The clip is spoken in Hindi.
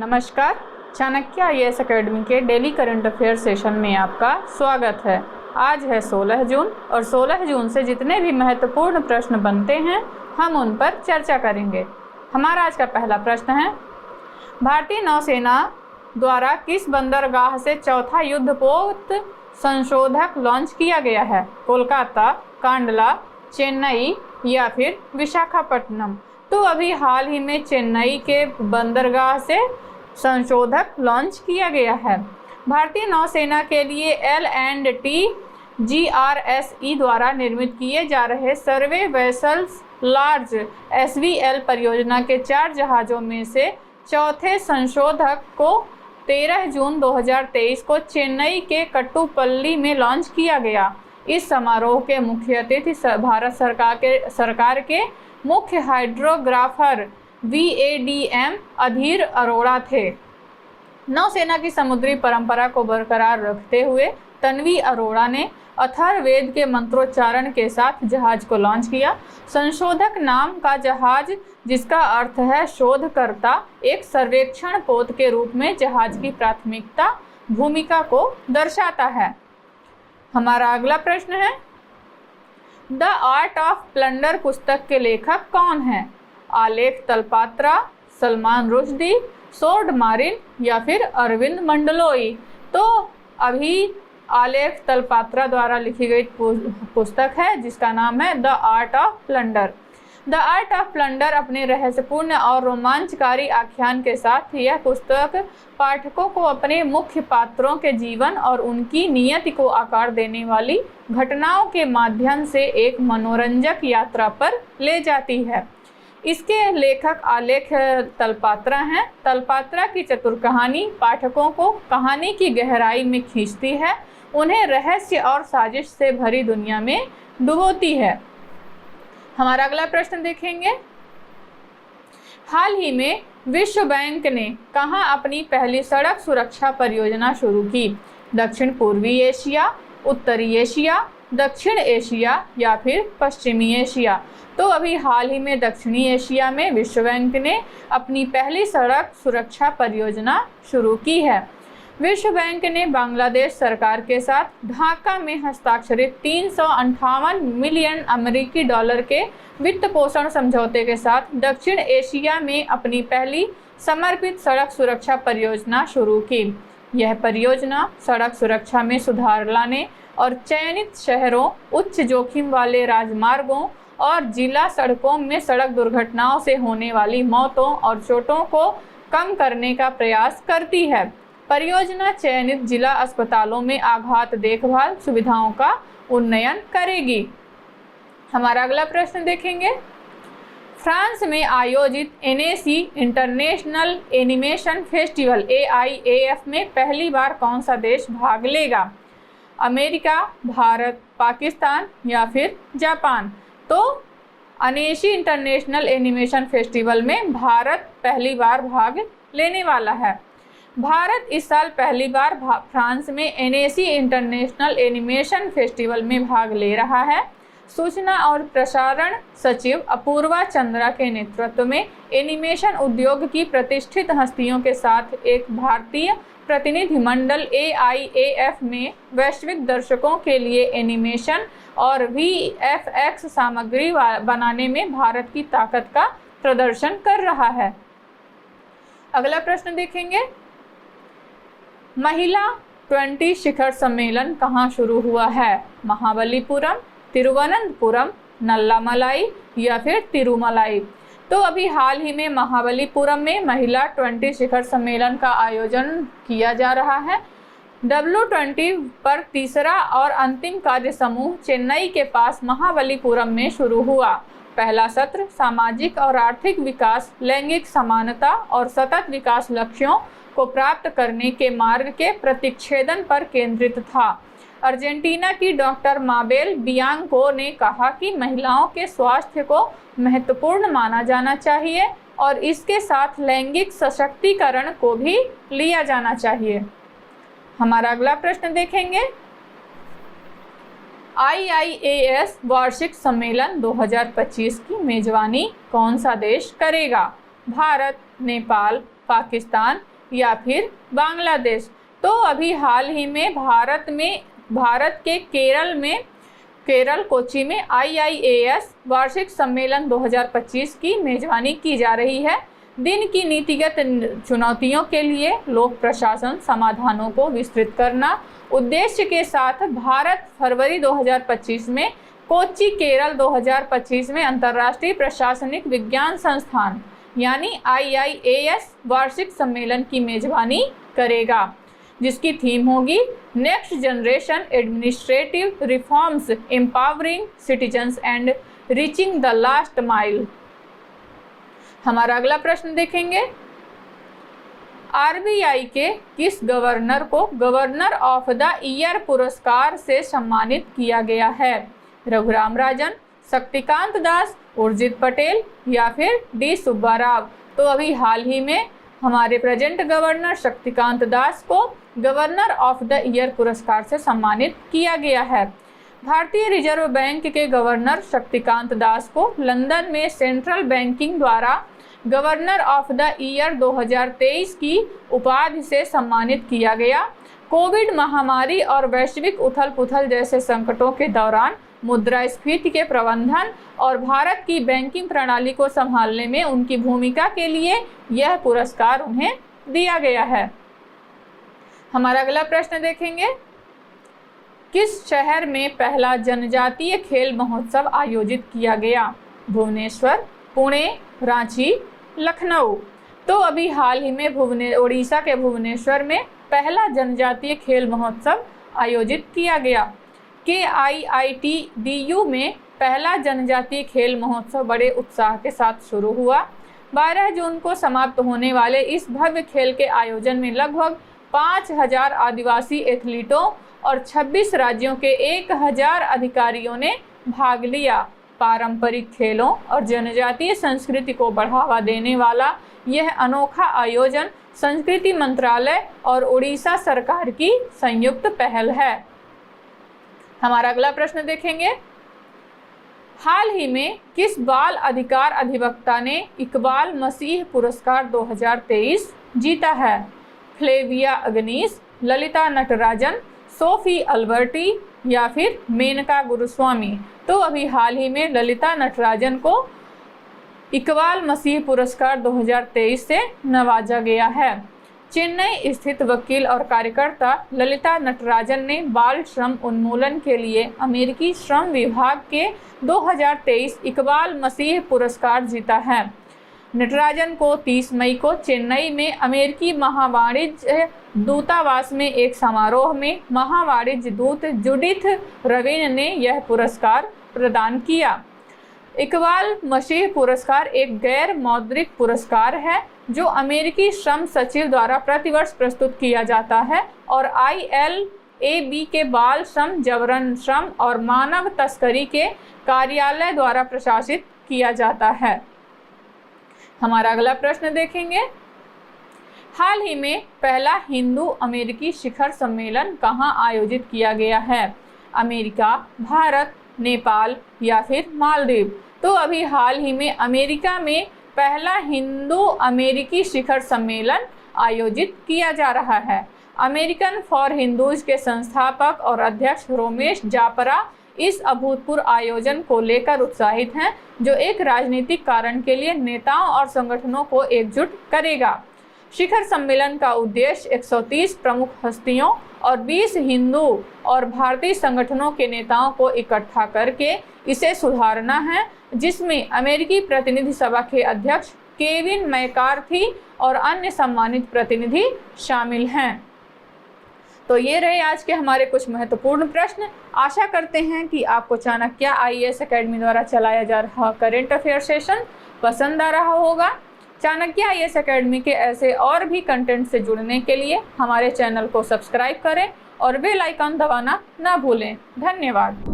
नमस्कार। चाणक्य IAS अकेडमी के डेली करंट अफेयर सेशन में आपका स्वागत है। आज है 16 जून और 16 जून से जितने भी महत्वपूर्ण प्रश्न बनते हैं हम उन पर चर्चा करेंगे। हमारा आज का पहला प्रश्न है, भारतीय नौसेना द्वारा किस बंदरगाह से चौथा युद्धपोत संशोधक लॉन्च किया गया है? कोलकाता, कांडला, चेन्नई या फिर विशाखापट्टनम? तो अभी हाल ही में चेन्नई के बंदरगाह से संशोधक लॉन्च किया गया है। भारतीय नौसेना के लिए L&T GRSE द्वारा निर्मित किए जा रहे सर्वे वेसल्स लार्ज SVL परियोजना के 4 जहाज़ों में से चौथे संशोधक को 13 जून 2023 को चेन्नई के कट्टुपल्ली में लॉन्च किया गया। इस समारोह के मुख्य अतिथि भारत सरकार के मुख्य हाइड्रोग्राफर VADM अधीर अरोड़ा थे। नौसेना की समुद्री परंपरा को बरकरार रखते हुए तन्वी अरोड़ा ने अथर्ववेद के मंत्रोच्चारण के साथ जहाज को लॉन्च किया। संशोधक नाम का जहाज, जिसका अर्थ है शोधकर्ता, एक सर्वेक्षण पोत के रूप में जहाज की प्राथमिकता भूमिका को दर्शाता है। हमारा अगला प्रश्न है, द आर्ट ऑफ प्लंडर पुस्तक के लेखक कौन है? आलेख तलपात्रा, सलमान रुश्दी, सोर्ड मारिन या फिर अरविंद मंडलोई? तो अभी आलेख तलपात्रा द्वारा लिखी गई पुस्तक है जिसका नाम है the art of plunder. The art of plunder अपने रहस्यपूर्ण और रोमांचकारी आख्यान के साथ यह पुस्तक पाठकों को अपने मुख्य पात्रों के जीवन और उनकी नियति को आकार देने वाली घटनाओं के माध्यम से एक मनोरंजक यात्रा पर ले जाती है। इसके लेखक आलेख तलपात्रा हैं। तलपात्रा की चतुर कहानी पाठकों को कहानी की गहराई में खींचती है, उन्हें रहस्य और साजिश से भरी दुनिया में डुबोती है। हमारा अगला प्रश्न देखेंगे, हाल ही में विश्व बैंक ने कहां अपनी पहली सड़क सुरक्षा परियोजना शुरू की? दक्षिण पूर्वी एशिया, उत्तरी एशिया, दक्षिण एशिया या फिर पश्चिमी एशिया? तो अभी हाल ही में दक्षिणी एशिया में विश्व बैंक ने अपनी पहली सड़क सुरक्षा परियोजना शुरू की है। विश्व बैंक ने बांग्लादेश सरकार के साथ ढाका में हस्ताक्षरित 358 मिलियन अमेरिकी डॉलर के वित्त पोषण समझौते के साथ दक्षिण एशिया में अपनी पहली समर्पित सड़क सुरक्षा परियोजना शुरू की। यह परियोजना सड़क सुरक्षा में सुधार लाने और चयनित शहरों, उच्च जोखिम वाले राजमार्गों और जिला सड़कों में सड़क दुर्घटनाओं से होने वाली मौतों और चोटों को कम करने का प्रयास करती है। परियोजना चयनित जिला अस्पतालों में आघात देखभाल सुविधाओं का उन्नयन करेगी। हमारा अगला प्रश्न देखेंगे, फ्रांस में आयोजित NAC international animation festival AIAF में पहली बार कौन सा देश भाग लेगा? अमेरिका, भारत, पाकिस्तान या फिर जापान? तो NAC इंटरनेशनल एनिमेशन फेस्टिवल में भारत पहली बार भाग लेने वाला है। भारत इस साल पहली बार फ्रांस में NAC इंटरनेशनल एनिमेशन फेस्टिवल में भाग ले रहा है। सूचना और प्रसारण सचिव अपूर्वा चंद्रा के नेतृत्व में एनिमेशन उद्योग की प्रतिष्ठित हस्तियों के साथ एक भारतीय प्रतिनिधिमंडल AIAF में वैश्विक दर्शकों के लिए एनिमेशन और VFX सामग्री बनाने में भारत की ताकत का प्रदर्शन कर रहा है। अगला प्रश्न देखेंगे, महिला 20 शिखर सम्मेलन कहाँ शुरू हुआ है? महाबलीपुरम, तिरुवनंतपुरम, नल्लामलाई या फिर तिरुमलाई? तो अभी हाल ही में महाबलीपुरम में महिला 20 शिखर सम्मेलन का आयोजन किया जा रहा है। W20 पर तीसरा और अंतिम कार्य समूह चेन्नई के पास महाबलीपुरम में शुरू हुआ। पहला सत्र सामाजिक और आर्थिक विकास, लैंगिक समानता और सतत विकास लक्ष्यों को प्राप्त करने के मार्ग के प्रतिच्छेदन पर केंद्रित था। अर्जेंटीना की डॉक्टर माबेल बियांको ने कहा कि महिलाओं के स्वास्थ्य को महत्वपूर्ण माना जाना चाहिए और इसके साथ लैंगिक सशक्तिकरण को भी लिया जाना चाहिए। हमारा अगला प्रश्न देखेंगे, IIAS वार्षिक सम्मेलन 2025 की मेजबानी कौन सा देश करेगा? भारत, नेपाल, पाकिस्तान या फिर बांग्लादेश। तो अभी हाल ही में भारत के केरल कोच्चि में IIAS वार्षिक सम्मेलन 2025 की मेजबानी की जा रही है। दिन की नीतिगत चुनौतियों के लिए लोक प्रशासन समाधानों को विस्तृत करना उद्देश्य के साथ भारत फरवरी 2025 में कोच्चि केरल 2025 में अंतर्राष्ट्रीय प्रशासनिक विज्ञान संस्थान यानी IIAS वार्षिक सम्मेलन की मेजबानी करेगा, जिसकी थीम होगी next generation administrative reforms empowering citizens and reaching the last mile. हमारा अगला प्रश्न देखेंगे, RBI के किस गवर्नर को गवर्नर ऑफ द ईयर पुरस्कार से सम्मानित किया गया है? रघुराम राजन, शक्तिकांत दास, उर्जित पटेल या फिर D सुब्बा राव। तो अभी हाल ही में हमारे प्रेजेंट गवर्नर शक्तिकांत दास को गवर्नर ऑफ द ईयर पुरस्कार से सम्मानित किया गया है। भारतीय रिजर्व बैंक के गवर्नर शक्तिकांत दास को लंदन में सेंट्रल बैंकिंग द्वारा गवर्नर ऑफ द ईयर 2023 की उपाधि से सम्मानित किया गया। कोविड महामारी और वैश्विक उथल-पुथल जैसे संकटों के दौरान मुद्रास्फीति के प्रबंधन और भारत की बैंकिंग प्रणाली को संभालने में उनकी भूमिका के लिए यह पुरस्कार उन्हें दिया गया है। हमारा अगला प्रश्न देखेंगे, किस शहर में पहला जनजातीय खेल महोत्सव आयोजित किया गया? भुवनेश्वर, पुणे, रांची, लखनऊ। तो अभी हाल ही में उड़ीसा के भुवनेश्वर में पहला जनजातीय खेल महोत्सव आयोजित किया गया। KIIT-DU में पहला जनजातीय खेल महोत्सव बड़े उत्साह के साथ शुरू हुआ। 12 जून को समाप्त होने वाले इस भव्य खेल के आयोजन में लगभग 5000 आदिवासी एथलीटों और 26 राज्यों के 1000 अधिकारियों ने भाग लिया। पारंपरिक खेलों और जनजातीय संस्कृति को बढ़ावा देने वाला यह अनोखा आयोजन संस्कृति मंत्रालय और उड़ीसा सरकार की संयुक्त पहल है। हमारा अगला प्रश्न देखेंगे, हाल ही में किस बाल अधिकार अधिवक्ता ने इकबाल मसीह पुरस्कार 2023 जीता है? फ्लेविया अगनीस, ललिता नटराजन, सोफी अल्बर्टी या फिर मेनका गुरुस्वामी। तो अभी हाल ही में ललिता नटराजन को इकबाल मसीह पुरस्कार 2023 से नवाजा गया है। चेन्नई स्थित वकील और कार्यकर्ता ललिता नटराजन ने बाल श्रम उन्मूलन के लिए अमेरिकी श्रम विभाग के 2023 इकबाल मसीह पुरस्कार जीता है। नटराजन को 30 मई को चेन्नई में अमेरिकी महावाणिज्य दूतावास में एक समारोह में महावाणिज्य दूत जुडिथ रवीन ने यह पुरस्कार प्रदान किया। इकबाल मसीह पुरस्कार एक गैर मौद्रिक पुरस्कार है जो अमेरिकी श्रम सचिव द्वारा प्रतिवर्ष प्रस्तुत किया जाता है और ILAB के बाल श्रम, जबरन श्रम और मानव तस्करी के कार्यालय द्वारा प्रशासित किया जाता है। हमारा अगला प्रश्न देखेंगे, हाल ही में पहला हिंदू अमेरिकी शिखर सम्मेलन कहाँ आयोजित किया गया है? अमेरिका, भारत, नेपाल या फिर मालदीव। तो अभी हाल ही में अमेरिका में पहला हिंदू अमेरिकी शिखर सम्मेलन आयोजित किया जा रहा है। अमेरिकन फॉर हिंदूज के संस्थापक और अध्यक्ष रोमेश जापरा इस अभूतपूर्व आयोजन को लेकर उत्साहित हैं, जो एक राजनीतिक कारण के लिए नेताओं और संगठनों को एकजुट करेगा। शिखर सम्मेलन का उद्देश्य 130 प्रमुख हस्तियों और 20 हिंदू और भारतीय संगठनों के नेताओं को इकट्ठा करके इसे सुधारना है, जिसमें अमेरिकी प्रतिनिधि सभा के अध्यक्ष केविन मैकार्थी और अन्य सम्मानित प्रतिनिधि शामिल हैं। तो ये रहे आज के हमारे कुछ महत्वपूर्ण प्रश्न। आशा करते हैं कि आपको चाणक्य IAS एकेडमी द्वारा चलाया जा रहा करंट अफेयर सेशन पसंद आ रहा होगा। चाणक्य IAS एकेडमी के ऐसे और भी कंटेंट से जुड़ने के लिए हमारे चैनल को सब्सक्राइब करें और बेल आइकन दबाना ना भूलें। धन्यवाद।